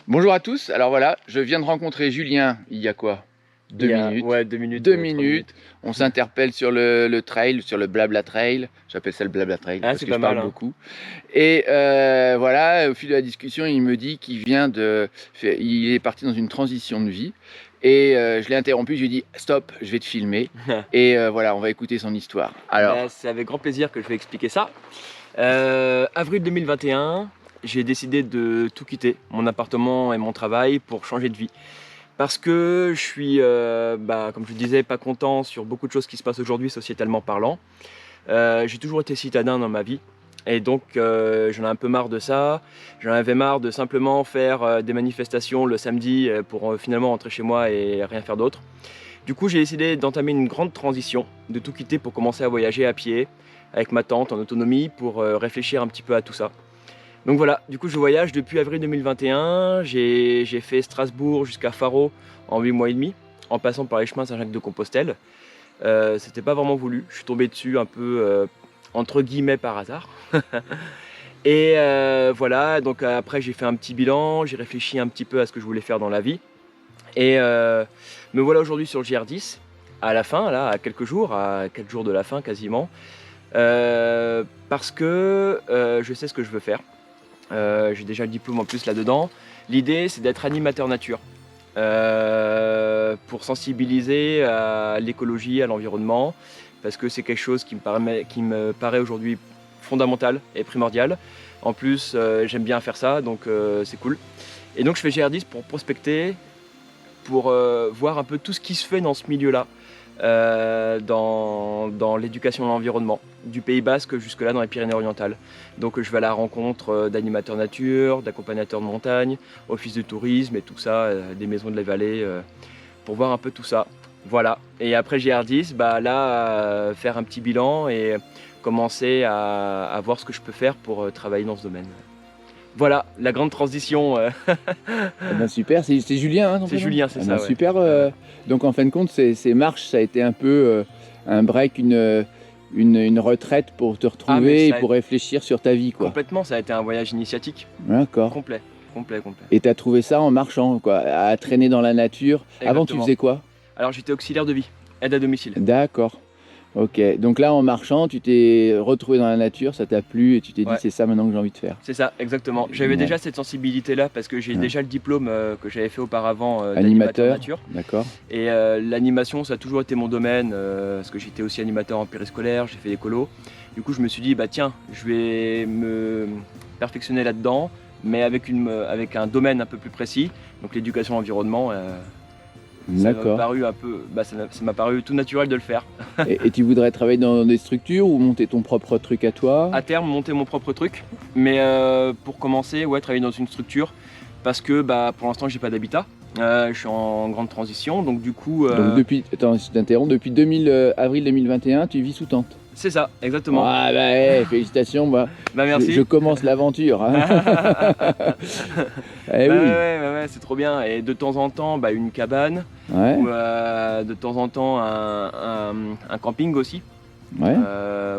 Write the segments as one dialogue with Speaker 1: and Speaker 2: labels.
Speaker 1: Bonjour à tous, alors voilà, je viens de rencontrer Julien il y a quoi? 2 minutes.
Speaker 2: Ouais, 2 minutes.
Speaker 1: 2 minutes, on s'interpelle sur le trail, sur le blabla trail, j'appelle ça le blabla trail
Speaker 2: Ah,
Speaker 1: parce
Speaker 2: c'est
Speaker 1: que
Speaker 2: pas
Speaker 1: je parle
Speaker 2: mal, hein.
Speaker 1: beaucoup. Et voilà, au fil de la discussion, il me dit qu'il il est parti dans une transition de vie. Et je l'ai interrompu, je lui ai dit stop, je vais te filmer. Et voilà, on va écouter son histoire.
Speaker 2: Bah,
Speaker 1: Alors,
Speaker 2: c'est avec grand plaisir que je vais expliquer ça. Avril 2021, j'ai décidé de tout quitter, mon appartement et mon travail, pour changer de vie. Parce que je suis, comme je le disais, pas content sur beaucoup de choses qui se passent aujourd'hui, sociétalement parlant. J'ai toujours été citadin dans ma vie. Et donc j'en ai un peu marre de ça. J'en avais marre de simplement faire des manifestations le samedi pour finalement rentrer chez moi et rien faire d'autre. Du coup, j'ai décidé d'entamer une grande transition, de tout quitter pour commencer à voyager à pied, avec ma tante, en autonomie, pour réfléchir un petit peu à tout ça. Donc voilà, du coup je voyage depuis avril 2021, j'ai fait Strasbourg jusqu'à Faro en 8 mois et demi, en passant par les chemins Saint-Jacques-de-Compostelle. C'était pas vraiment voulu, je suis tombé dessus un peu entre guillemets par hasard. Et voilà, donc après j'ai fait un petit bilan, j'ai réfléchi un petit peu à ce que je voulais faire dans la vie. Et me voilà aujourd'hui sur le GR10, à la fin, là, à quelques jours, à 4 jours de la fin quasiment, parce que je sais ce que je veux faire. J'ai déjà le diplôme en plus là-dedans. L'idée, c'est d'être animateur nature, pour sensibiliser à l'écologie, à l'environnement, parce que c'est quelque chose qui me paraît aujourd'hui fondamental et primordial. En plus, j'aime bien faire ça, donc c'est cool. Et donc je fais GR10 pour prospecter, pour voir un peu tout ce qui se fait dans ce milieu-là, dans l'éducation de l'environnement, du Pays Basque jusque-là dans les Pyrénées-Orientales. Donc je vais à la rencontre d'animateurs nature, d'accompagnateurs de montagne, office de tourisme et tout ça, des maisons de la vallée, pour voir un peu tout ça. Voilà. Et après GR10, faire un petit bilan et commencer à voir ce que je peux faire pour travailler dans ce domaine. Voilà, la grande transition.
Speaker 1: eh ben super, c'est Julien, hein, ton
Speaker 2: C'est
Speaker 1: prénom?
Speaker 2: Julien, c'est
Speaker 1: Eh
Speaker 2: ça,
Speaker 1: ben
Speaker 2: ouais.
Speaker 1: super, donc en fin de compte, ces marches, ça a été un peu un break, une retraite pour te
Speaker 2: Ah, mais
Speaker 1: retrouver et
Speaker 2: ça a
Speaker 1: pour réfléchir sur ta vie, quoi.
Speaker 2: complètement, ça a été un voyage initiatique.
Speaker 1: D'accord.
Speaker 2: Complet, complet, complet.
Speaker 1: Et tu as trouvé ça en marchant, quoi, à traîner dans la nature. Avant, tu
Speaker 2: Exactement.
Speaker 1: faisais quoi?
Speaker 2: Alors j'étais auxiliaire de vie, aide à domicile.
Speaker 1: D'accord. Ok. Donc là, en marchant, tu t'es retrouvé dans la nature, ça t'a plu et tu t'es dit,
Speaker 2: Ouais,
Speaker 1: c'est ça maintenant que j'ai envie de faire.
Speaker 2: c'est ça, exactement. J'avais
Speaker 1: Génial.
Speaker 2: déjà cette sensibilité-là parce que j'ai
Speaker 1: Ouais.
Speaker 2: déjà le diplôme que j'avais fait auparavant d'animateur
Speaker 1: Animateur,
Speaker 2: nature.
Speaker 1: d'accord.
Speaker 2: Et l'animation, ça a toujours été mon domaine, parce que j'étais aussi animateur en périscolaire, j'ai fait des colos. Du coup, je me suis dit, bah tiens, je vais me perfectionner là-dedans, mais avec un domaine un peu plus précis, donc l'éducation à l'environnement. Ça m'a
Speaker 1: D'accord.
Speaker 2: paru un peu, ça m'a paru tout naturel de le faire.
Speaker 1: Et tu voudrais travailler dans des structures ou monter ton propre truc à toi?
Speaker 2: À terme, monter mon propre truc, mais pour commencer, ouais, travailler dans une structure, parce que pour l'instant, j'ai pas d'habitat. Je suis en grande transition, donc du coup,
Speaker 1: Donc depuis, attends, je t'interromps, depuis avril 2021, tu vis sous tente.
Speaker 2: c'est ça, exactement.
Speaker 1: Ah bah félicitations,
Speaker 2: Bah
Speaker 1: je
Speaker 2: merci.
Speaker 1: commence l'aventure, hein. Eh oui.
Speaker 2: Ouais, c'est trop bien. Et de temps en temps, une cabane,
Speaker 1: Ouais,
Speaker 2: ou de temps en temps un camping aussi.
Speaker 1: ouais.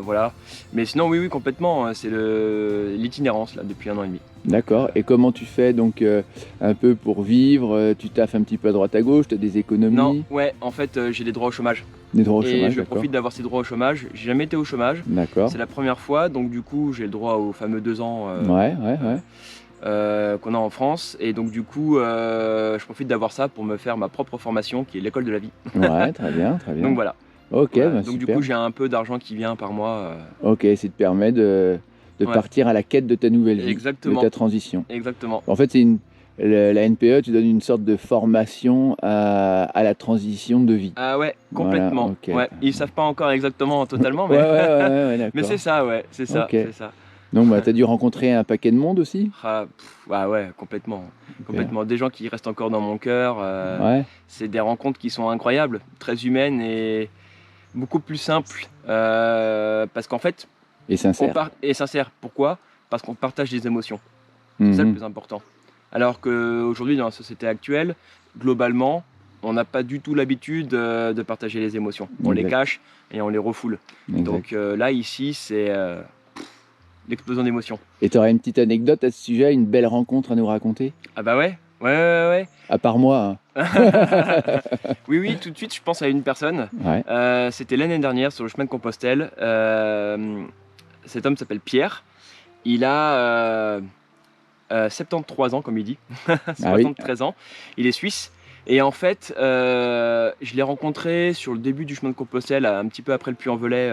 Speaker 2: Voilà. Mais sinon, oui, complètement. C'est l'itinérance là depuis 1 an et demi.
Speaker 1: D'accord. Et comment tu fais donc un peu pour vivre? Tu taffes un petit peu à droite à gauche, tu as des
Speaker 2: Non,
Speaker 1: économies,
Speaker 2: ouais, en fait, j'ai des droits au chômage.
Speaker 1: des droits au
Speaker 2: Et
Speaker 1: chômage,
Speaker 2: je
Speaker 1: d'accord.
Speaker 2: profite d'avoir ces droits au chômage. J'ai jamais été au chômage.
Speaker 1: D'accord.
Speaker 2: C'est la première fois, donc du coup, j'ai le droit aux fameux 2 ans qu'on a en France. Et donc du coup, je profite d'avoir ça pour me faire ma propre formation, qui est l'école de la vie.
Speaker 1: Ouais, très bien, très
Speaker 2: Donc
Speaker 1: bien.
Speaker 2: voilà.
Speaker 1: Ok,
Speaker 2: Voilà.
Speaker 1: bah
Speaker 2: Donc du
Speaker 1: super.
Speaker 2: coup, j'ai un peu d'argent qui vient par mois.
Speaker 1: Ok, ça te permet de
Speaker 2: Ouais,
Speaker 1: partir à la quête de ta nouvelle vie, de
Speaker 2: exactement,
Speaker 1: ta transition.
Speaker 2: exactement.
Speaker 1: En fait, la NPE, tu donnes une sorte de formation à la transition de vie.
Speaker 2: Ah ouais,
Speaker 1: Voilà,
Speaker 2: complètement.
Speaker 1: ok.
Speaker 2: Ouais, ils savent pas encore exactement totalement,
Speaker 1: Ouais,
Speaker 2: mais
Speaker 1: ouais,
Speaker 2: mais
Speaker 1: d'accord.
Speaker 2: c'est ça, ouais, c'est ça,
Speaker 1: Ok.
Speaker 2: c'est ça.
Speaker 1: Donc, bah, t'as dû rencontrer un paquet de monde aussi?
Speaker 2: Ouais, complètement,
Speaker 1: Super.
Speaker 2: complètement. Des gens qui restent encore dans mon cœur.
Speaker 1: Ouais.
Speaker 2: C'est des rencontres qui sont incroyables, très humaines et beaucoup plus simples, parce qu'en fait,
Speaker 1: Et sincère.
Speaker 2: et sincères. Pourquoi? Parce qu'on partage des émotions. C'est ça le
Speaker 1: Mhm.
Speaker 2: plus important. Alors qu'aujourd'hui, dans la société actuelle, globalement, on n'a pas du tout l'habitude de partager les émotions. On les
Speaker 1: Exact.
Speaker 2: cache et on les refoule.
Speaker 1: Exact.
Speaker 2: Donc là, ici, c'est l'explosion d'émotions.
Speaker 1: Et tu aurais une petite anecdote à ce sujet, une belle rencontre à nous raconter?
Speaker 2: Ah bah ouais, Ouais.
Speaker 1: À part moi.
Speaker 2: Oui, oui, tout de suite, je pense à une personne.
Speaker 1: Ouais.
Speaker 2: C'était l'année dernière sur le chemin de Compostelle. Cet homme s'appelle Pierre. Il a 73 ans, comme il dit,
Speaker 1: Ah oui.
Speaker 2: 73 ans. Il est suisse. Et en fait, je l'ai rencontré sur le début du chemin de Compostelle, un petit peu après le Puy-en-Velay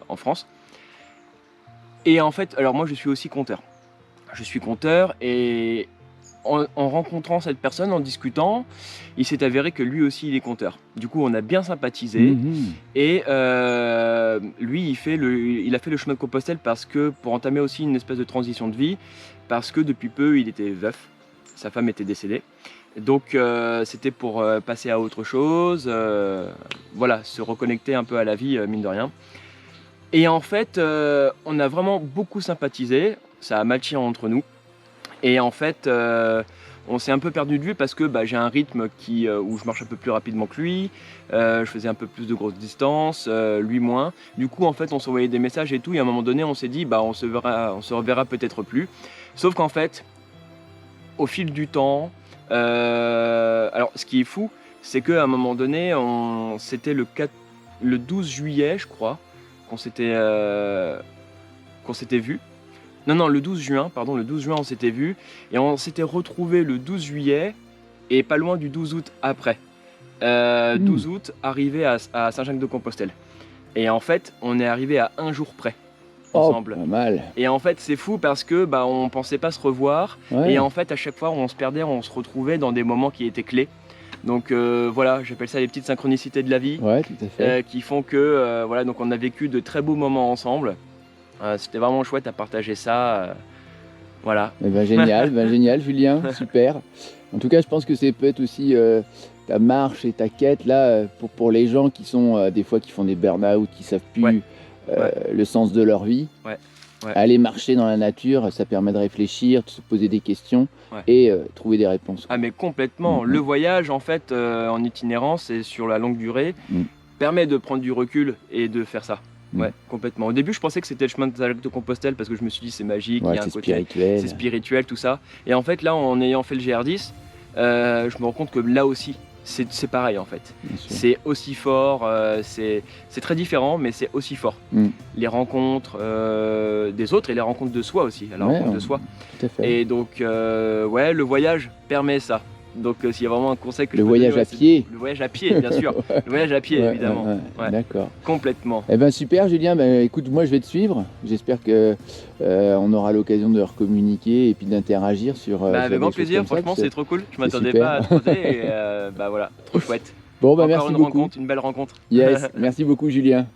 Speaker 2: en France. Et en fait, alors moi, je suis aussi conteur. Je suis conteur et en rencontrant cette personne, en discutant, il s'est avéré que lui aussi il est conteur. Du coup, on a bien sympathisé et lui, il a fait le chemin de Compostelle parce que pour entamer aussi une espèce de transition de vie, parce que depuis peu il était veuf, sa femme était décédée. Donc c'était pour passer à autre chose, voilà, se reconnecter un peu à la vie, mine de rien. Et en fait, on a vraiment beaucoup sympathisé, ça a matché entre nous. Et en fait, on s'est un peu perdu de vue parce que j'ai un rythme où je marche un peu plus rapidement que lui, je faisais un peu plus de grosses distances, lui moins. Du coup, en fait, on s'envoyait des messages et tout, et à un moment donné, on s'est dit, on se reverra peut-être plus. Sauf qu'en fait, au fil du temps, alors ce qui est fou, c'est qu'à un moment donné, c'était le 12 juillet, je crois, qu'on s'était vu. Non, le 12 juin, pardon, le 12 juin on s'était vu et on s'était retrouvé le 12 juillet et pas loin du 12 août après. 12 août, arrivé à Saint-Jacques-de-Compostelle. Et en fait, on est arrivé à un jour près ensemble.
Speaker 1: Oh, pas mal.
Speaker 2: Et en fait, c'est fou parce que on pensait pas se revoir.
Speaker 1: Ouais.
Speaker 2: Et en fait, à chaque fois, on se perdait, on se retrouvait dans des moments qui étaient clés. Donc voilà, j'appelle ça les petites synchronicités de la vie.
Speaker 1: Ouais, tout à fait.
Speaker 2: Qui font que voilà, donc on a vécu de très beaux moments ensemble. C'était vraiment chouette à partager ça. Voilà.
Speaker 1: Eh ben, génial, génial, Julien, super. En tout cas, je pense que c'est peut-être aussi ta marche et ta quête là pour les gens qui sont des fois qui font des burn-out, qui savent plus le sens de leur vie.
Speaker 2: Ouais.
Speaker 1: Aller marcher dans la nature, ça permet de réfléchir, de se poser des questions et trouver des réponses.
Speaker 2: Ah mais complètement. Le voyage en fait en itinérance et sur la longue durée permet de prendre du recul et de faire ça. Ouais, complètement. Au début, je pensais que c'était le chemin de Saint-Jacques-de-Compostelle parce que je me suis dit c'est magique, il y a un côté
Speaker 1: spirituel.
Speaker 2: C'est spirituel, tout ça. Et en fait, là, en ayant fait le GR10, je me rends compte que là aussi, c'est pareil en fait. C'est aussi fort, c'est très différent, mais c'est aussi fort. Les rencontres des autres et les rencontres de soi aussi, la rencontre de soi.
Speaker 1: Tout à fait.
Speaker 2: Et donc, le voyage permet ça. Donc s'il y a vraiment un conseil que
Speaker 1: le voyage à pied.
Speaker 2: Le voyage à pied, bien sûr. Le voyage à pied, évidemment.
Speaker 1: D'accord.
Speaker 2: Complètement.
Speaker 1: Eh ben super, Julien. Écoute, moi je vais te suivre. J'espère que on aura l'occasion de recommuniquer et puis d'interagir sur.
Speaker 2: Avec grand plaisir. Franchement, c'est trop cool. Je m'attendais pas à te poser. Et voilà, trop chouette.
Speaker 1: Bon,
Speaker 2: Encore
Speaker 1: merci
Speaker 2: une
Speaker 1: beaucoup.
Speaker 2: Une belle rencontre.
Speaker 1: Yes, merci beaucoup, Julien.